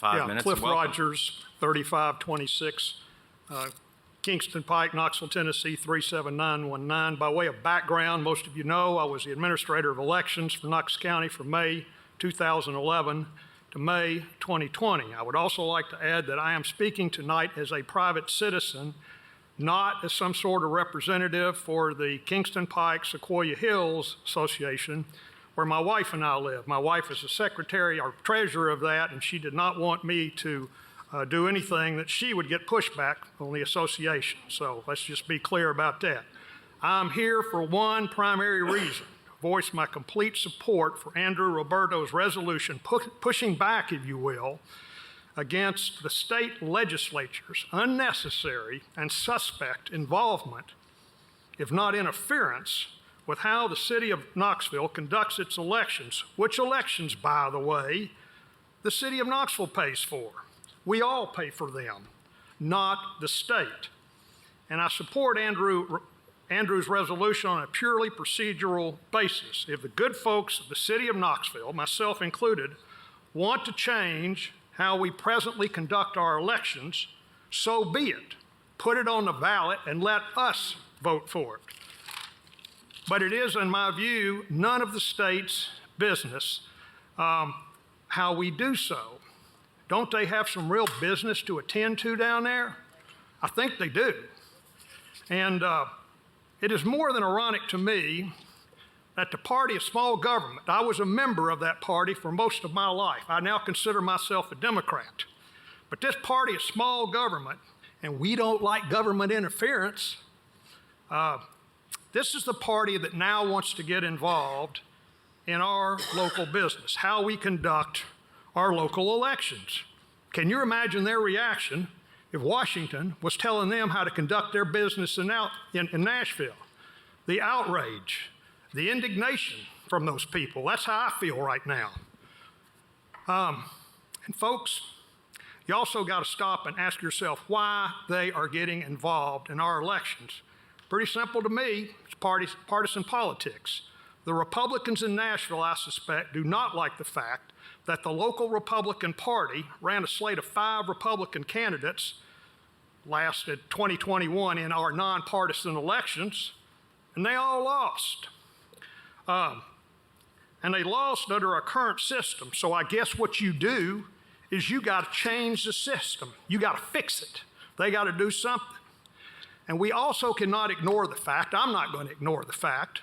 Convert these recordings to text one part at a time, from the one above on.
5 minutes. Cliff and welcome. Rogers, 3526 Kingston Pike, Knoxville, Tennessee, 37919. By way of background, most of you know I was the administrator of elections for Knox County from May 2011 to May 2020. I would also like to add that I am speaking tonight as a private citizen, not as some sort of representative for the Kingston Pike Sequoia Hills Association, where my wife and I live. My wife is the secretary or treasurer of that, and she did not want me to do anything that she would get pushback on the association. So let's just be clear about that. I'm here for one primary reason: voice my complete support for Andrew Roberto's resolution pushing back, if you will, against the state legislature's unnecessary and suspect involvement, if not interference, with how the city of Knoxville conducts its elections, which elections, by the way, the city of Knoxville pays for. We all pay for them, not the state. And I support Andrew's resolution on a purely procedural basis. If the good folks of the city of Knoxville, myself included, want to change how we presently conduct our elections, so be it. Put it on the ballot and let us vote for it. But it is, in my view, none of the state's business how we do so. Don't they have some real business to attend to down there? I think they do. And it is more than ironic to me that the party of small government, I was a member of that party for most of my life. I now consider myself a Democrat. But this party of small government, and we don't like government interference, this is the party that now wants to get involved in our local business, how we conduct our local elections. Can you imagine their reaction if Washington was telling them how to conduct their business in Nashville? The outrage, the indignation from those people. That's how I feel right now. And folks, you also got to stop and ask yourself why they are getting involved in our elections. Pretty simple to me. It's partisan politics. The Republicans in Nashville, I suspect, do not like the fact that the local Republican Party ran a slate of 5 Republican candidates last in 2021 in our nonpartisan elections, and they all lost. And they lost under our current system. So I guess what you do is you got to change the system. You got to fix it. They got to do something. And we also cannot ignore the fact, I'm not going to ignore the fact,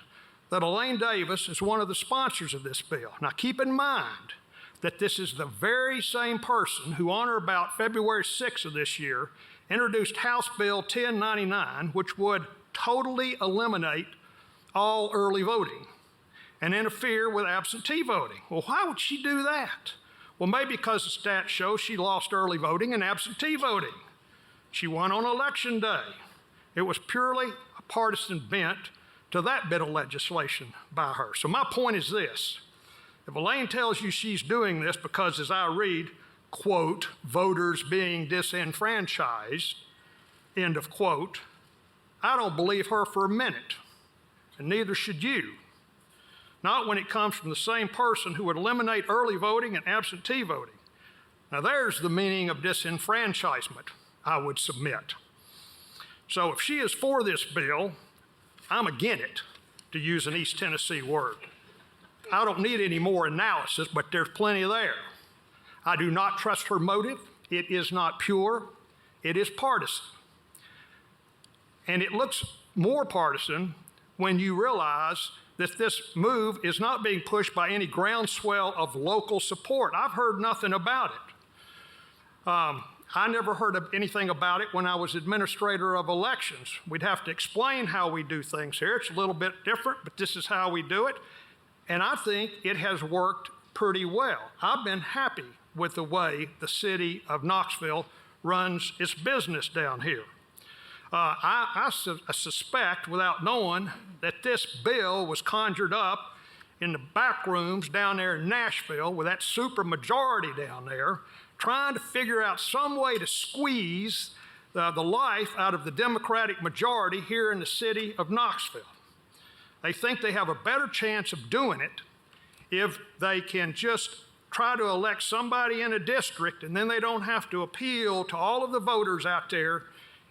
that Elaine Davis is one of the sponsors of this bill. Now keep in mind that this is the very same person who on or about February 6th of this year introduced House Bill 1099, which would totally eliminate all early voting and interfere with absentee voting. Well, why would she do that? Well, maybe because the stats show she lost early voting and absentee voting. She won on election day. It was purely a partisan bent to that bit of legislation by her. So my point is this: if Elaine tells you she's doing this because, as I read, quote, voters being disenfranchised, end of quote, I don't believe her for a minute, and neither should you. Not when it comes from the same person who would eliminate early voting and absentee voting. Now there's the meaning of disenfranchisement, I would submit. So if she is for this bill, I'm against it, to use an East Tennessee word. I don't need any more analysis, but there's plenty there. I do not trust her motive. It is not pure. It is partisan. And it looks more partisan when you realize that this move is not being pushed by any groundswell of local support. I've heard nothing about it. I never heard of anything about it when I was administrator of elections. We'd have to explain how we do things here. It's a little bit different, but this is how we do it. And I think it has worked pretty well. I've been happy with the way the city of Knoxville runs its business down here. I suspect, without knowing, that this bill was conjured up in the back rooms down there in Nashville with that super majority down there, trying to figure out some way to squeeze the life out of the Democratic majority here in the city of Knoxville. They think they have a better chance of doing it if they can just try to elect somebody in a district, and then they don't have to appeal to all of the voters out there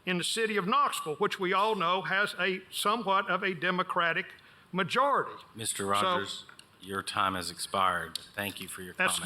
in the city of Knoxville, which we all know has a somewhat of a Democratic majority. Mr. Rogers, your time has expired. Thank you for your That's comment.